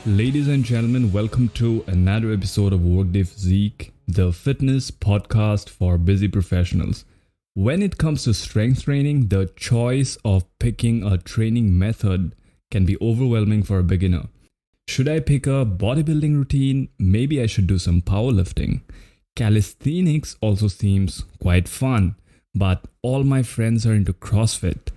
Ladies and gentlemen, welcome to another episode of Workday Physique, the fitness podcast for busy professionals. When it comes to strength training, the choice of picking a training method can be overwhelming for a beginner. Should I pick a bodybuilding routine? Maybe I should do some powerlifting. Calisthenics also seems quite fun, but all my friends are into CrossFit.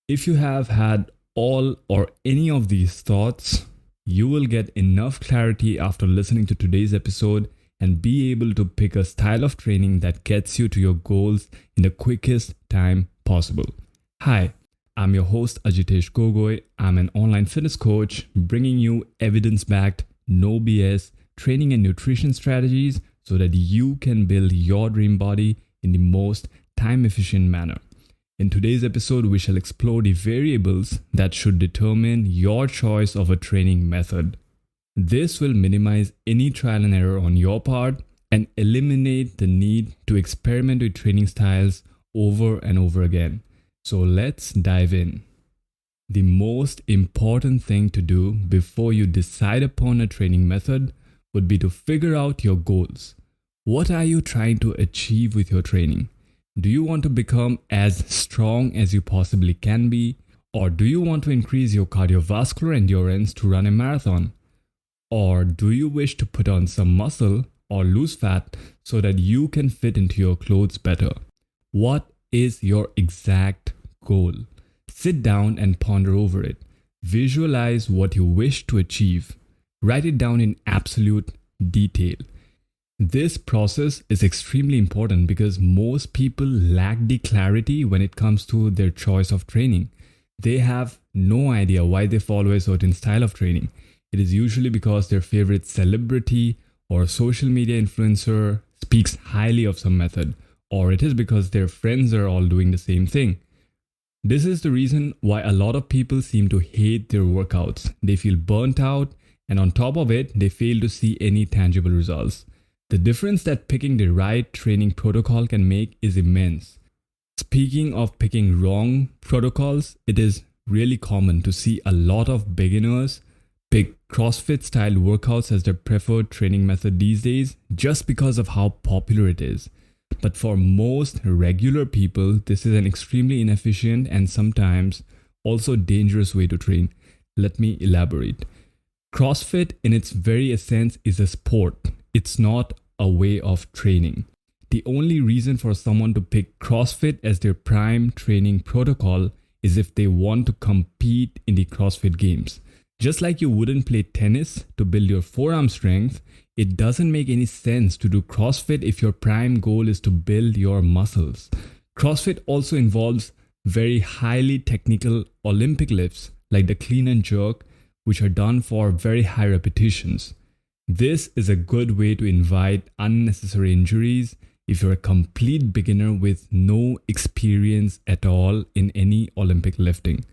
If you have had all or any of these thoughts, you will get enough clarity after listening to today's episode and be able to pick a style of training that gets you to your goals in the quickest time possible. Hi, I'm your host Ajitesh Gogoi. I'm an online fitness coach bringing you evidence-backed, no BS training and nutrition strategies so that you can build your dream body in the most time-efficient manner. In today's episode, we shall explore the variables that should determine your choice of a training method. This will minimize any trial and error on your part and eliminate the need to experiment with training styles over and over again. So let's dive in. The most important thing to do before you decide upon a training method would be to figure out your goals. What are you trying to achieve with your training? Do you want to become as strong as you possibly can be? Or do you want to increase your cardiovascular endurance to run a marathon? Or do you wish to put on some muscle or lose fat so that you can fit into your clothes better? What is your exact goal? Sit down and ponder over it. Visualize what you wish to achieve. Write it down in absolute detail. This process is extremely important because most people lack the clarity when it comes to their choice of training. They have no idea why they follow a certain style of training. It is usually because their favorite celebrity or social media influencer speaks highly of some method, or it is because their friends are all doing the same thing. This is the reason why a lot of people seem to hate their workouts. They feel burnt out, and on top of it, they fail to see any tangible results. The difference that picking the right training protocol can make is immense. Speaking of picking wrong protocols, it is really common to see a lot of beginners pick CrossFit style workouts as their preferred training method these days just because of how popular it is. But for most regular people, this is an extremely inefficient and sometimes also dangerous way to train. Let me elaborate. CrossFit in its very essence is a sport. It's not a way of training. The only reason for someone to pick CrossFit as their prime training protocol is if they want to compete in the CrossFit games. Just like you wouldn't play tennis to build your forearm strength, it doesn't make any sense to do CrossFit if your prime goal is to build your muscles. CrossFit also involves very highly technical Olympic lifts like the clean and jerk, which are done for very high repetitions. This is a good way to invite unnecessary injuries if you're a complete beginner with no experience at all in any Olympic lifting.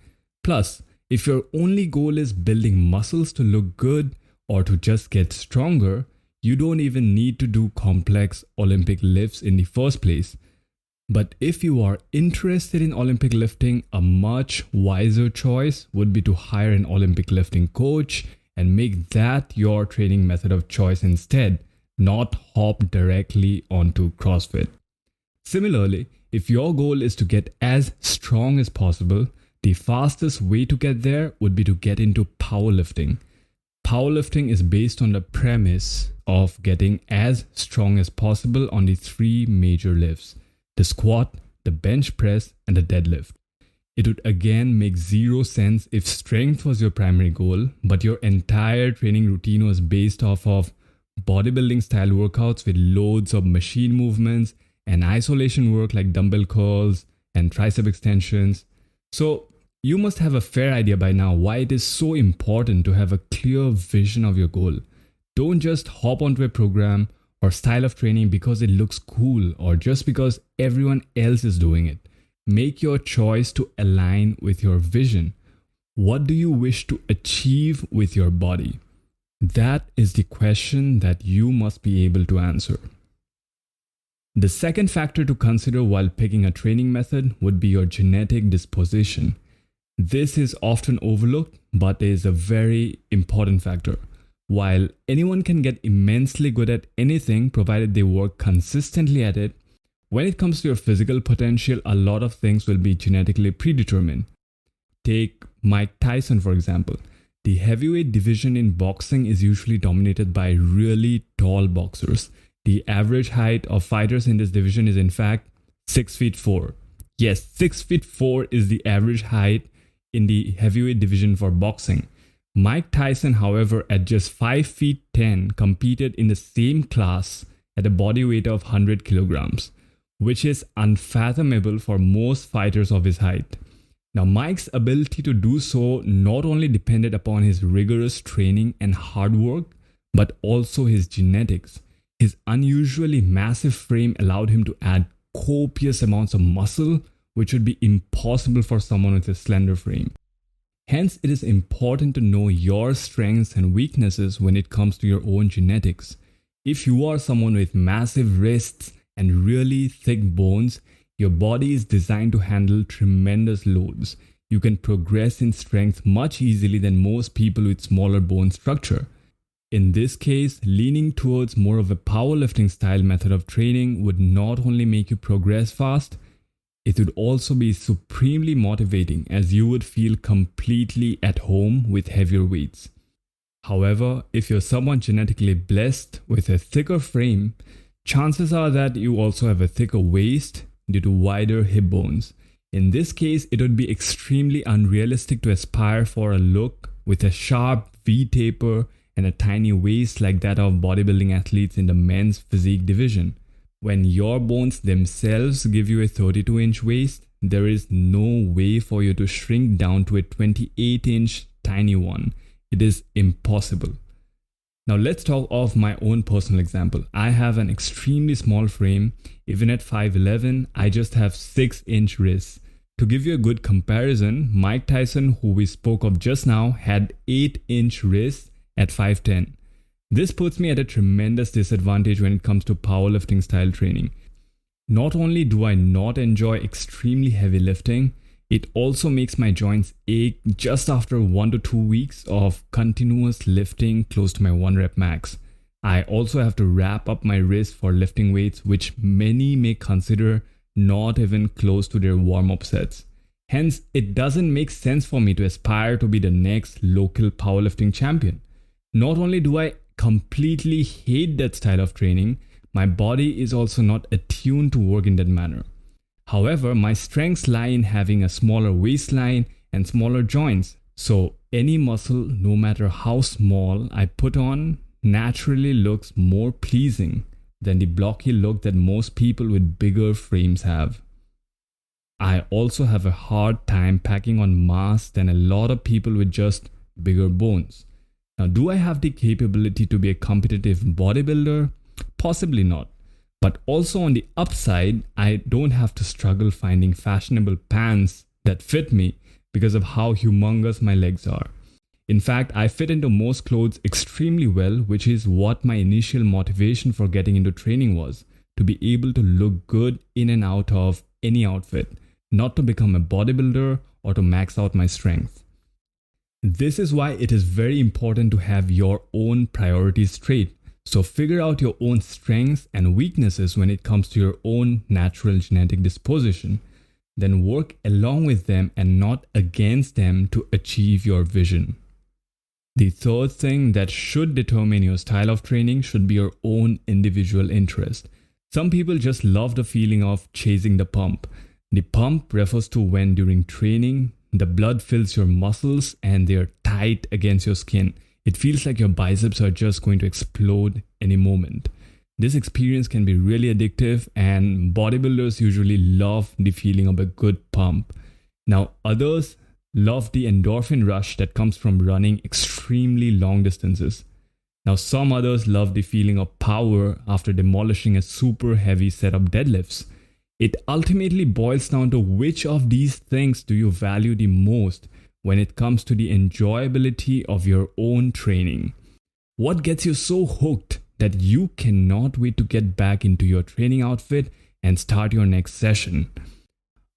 Plus, if your only goal is building muscles to look good or to just get stronger, you don't even need to do complex Olympic lifts in the first place. But if you are interested in Olympic lifting, a much wiser choice would be to hire an Olympic lifting coach and make that your training method of choice instead, not hop directly onto CrossFit. Similarly, if your goal is to get as strong as possible, the fastest way to get there would be to get into powerlifting. Powerlifting is based on the premise of getting as strong as possible on the three major lifts: the squat, the bench press, and the deadlift. It would again make zero sense if strength was your primary goal, but your entire training routine was based off of bodybuilding style workouts with loads of machine movements and isolation work like dumbbell curls and tricep extensions. So you must have a fair idea by now why it is so important to have a clear vision of your goal. Don't just hop onto a program or style of training because it looks cool or just because everyone else is doing it. Make your choice to align with your vision. What do you wish to achieve with your body? That is the question that you must be able to answer. The second factor to consider while picking a training method would be your genetic disposition. This is often overlooked, but is a very important factor. While anyone can get immensely good at anything provided they work consistently at it, when it comes to your physical potential, a lot of things will be genetically predetermined. Take Mike Tyson, for example. The heavyweight division in boxing is usually dominated by really tall boxers. The average height of fighters in this division is in fact 6 feet 4. Yes, 6 feet 4 is the average height in the heavyweight division for boxing. Mike Tyson, however, at just 5 feet 10, competed in the same class at a body weight of 100 kilograms, which is unfathomable for most fighters of his height. Now, Mike's ability to do so not only depended upon his rigorous training and hard work, but also his genetics. His unusually massive frame allowed him to add copious amounts of muscle, which would be impossible for someone with a slender frame. Hence, it is important to know your strengths and weaknesses when it comes to your own genetics. If you are someone with massive wrists and really thick bones, your body is designed to handle tremendous loads. You can progress in strength much easily than most people with smaller bone structure. In this case, leaning towards more of a powerlifting style method of training would not only make you progress fast, it would also be supremely motivating as you would feel completely at home with heavier weights. However, if you're someone genetically blessed with a thicker frame, chances are that you also have a thicker waist due to wider hip bones. In this case, it would be extremely unrealistic to aspire for a look with a sharp V-taper and a tiny waist like that of bodybuilding athletes in the men's physique division. When your bones themselves give you a 32-inch waist, there is no way for you to shrink down to a 28-inch tiny one. It is impossible. Now let's talk of my own personal example. I have an extremely small frame. Even at 5'11", I just have 6-inch wrists. To give you a good comparison, Mike Tyson, who we spoke of just now, had 8-inch wrists at 5'10". This puts me at a tremendous disadvantage when it comes to powerlifting style training. Not only do I not enjoy extremely heavy lifting, it also makes my joints ache just after 1 to 2 weeks of continuous lifting close to my 1 rep max. I also have to wrap up my wrist for lifting weights, which many may consider not even close to their warm-up sets. Hence, it doesn't make sense for me to aspire to be the next local powerlifting champion. Not only do I completely hate that style of training, my body is also not attuned to work in that manner. However, my strengths lie in having a smaller waistline and smaller joints. So any muscle, no matter how small, I put on naturally looks more pleasing than the blocky look that most people with bigger frames have. I also have a hard time packing on mass than a lot of people with just bigger bones. Now, do I have the capability to be a competitive bodybuilder? Possibly not. But also on the upside, I don't have to struggle finding fashionable pants that fit me because of how humongous my legs are. In fact, I fit into most clothes extremely well, which is what my initial motivation for getting into training was, to be able to look good in and out of any outfit, not to become a bodybuilder or to max out my strength. This is why it is very important to have your own priorities straight. So figure out your own strengths and weaknesses when it comes to your own natural genetic disposition. Then work along with them and not against them to achieve your vision. The third thing that should determine your style of training should be your own individual interest. Some people just love the feeling of chasing the pump. The pump refers to when during training, the blood fills your muscles and they are tight against your skin. It feels like your biceps are just going to explode any moment. This experience can be really addictive, and bodybuilders usually love the feeling of a good pump. Now, others love the endorphin rush that comes from running extremely long distances. Now, some others love the feeling of power after demolishing a super heavy set of deadlifts. It ultimately boils down to which of these things do you value the most when it comes to the enjoyability of your own training. What gets you so hooked that you cannot wait to get back into your training outfit and start your next session?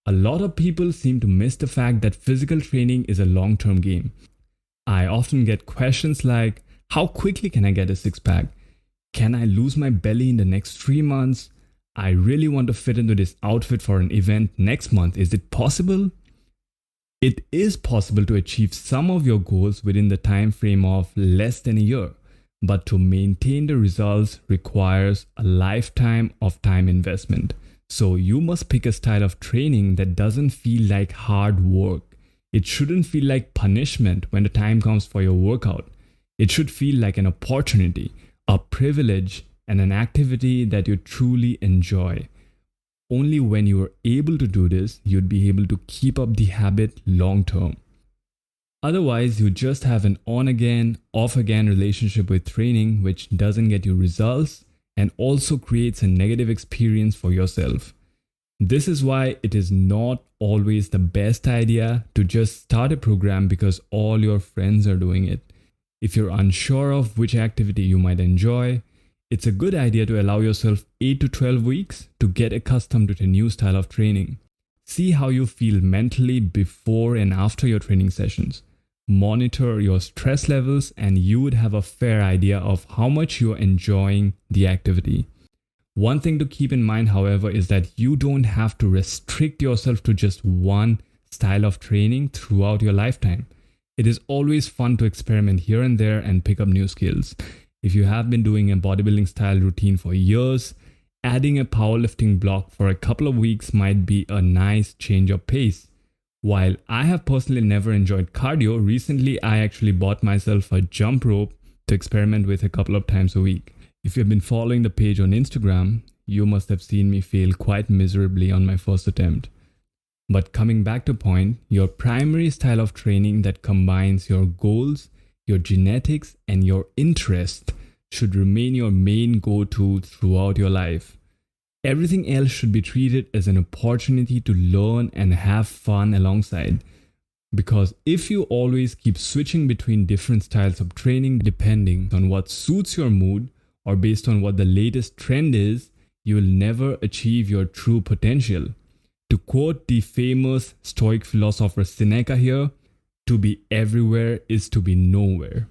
A lot of people seem to miss the fact that physical training is a long-term game. I often get questions like, How quickly can I get a six-pack? Can I lose my belly in the next 3 months? I really want to fit into this outfit for an event next month. Is it possible? It is possible to achieve some of your goals within the time frame of less than a year, but to maintain the results requires a lifetime of time investment. So you must pick a style of training that doesn't feel like hard work. It shouldn't feel like punishment when the time comes for your workout. It should feel like an opportunity, a privilege, and an activity that you truly enjoy. Only when you are able to do this, you'd be able to keep up the habit long term. Otherwise, you just have an on again, off again relationship with training, which doesn't get you results and also creates a negative experience for yourself. This is why it is not always the best idea to just start a program because all your friends are doing it. If you're unsure of which activity you might enjoy, it's a good idea to allow yourself 8 to 12 weeks to get accustomed to the new style of training. See how you feel mentally before and after your training sessions. Monitor your stress levels and you would have a fair idea of how much you're enjoying the activity. One thing to keep in mind, however, is that you don't have to restrict yourself to just one style of training throughout your lifetime. It is always fun to experiment here and there and pick up new skills. If you have been doing a bodybuilding style routine for years, adding a powerlifting block for a couple of weeks might be a nice change of pace. While I have personally never enjoyed cardio, recently I actually bought myself a jump rope to experiment with a couple of times a week. If you've been following the page on Instagram, you must have seen me fail quite miserably on my first attempt. But coming back to point, your primary style of training that combines your goals, your genetics, and your interest should remain your main go-to throughout your life. Everything else should be treated as an opportunity to learn and have fun alongside. Because if you always keep switching between different styles of training depending on what suits your mood or based on what the latest trend is, you will never achieve your true potential. To quote the famous Stoic philosopher Seneca here, to be everywhere is to be nowhere.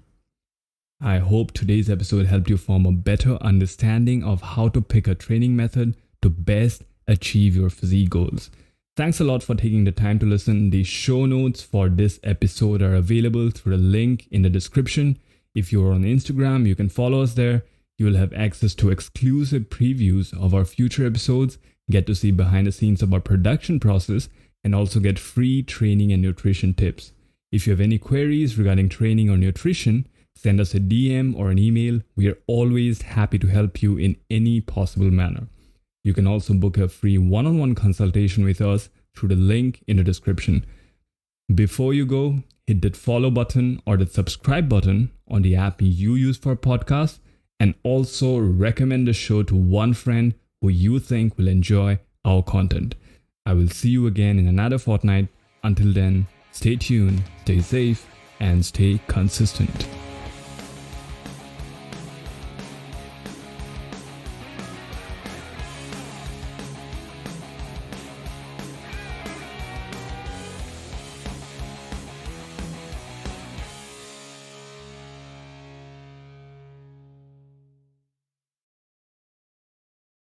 I hope today's episode helped you form a better understanding of how to pick a training method to best achieve your physique goals. Thanks a lot for taking the time to listen. The show notes for this episode are available through the link in the description. If you're on Instagram, you can follow us there. You will have access to exclusive previews of our future episodes, get to see behind the scenes of our production process, and also get free training and nutrition tips. If you have any queries regarding training or nutrition, send us a DM or an email. We are always happy to help you in any possible manner. You can also book a free one-on-one consultation with us through the link in the description. Before you go, hit that follow button or the subscribe button on the app you use for podcasts, and also recommend the show to one friend who you think will enjoy our content. I will see you again in another fortnight. Until then, stay tuned, stay safe, and stay consistent.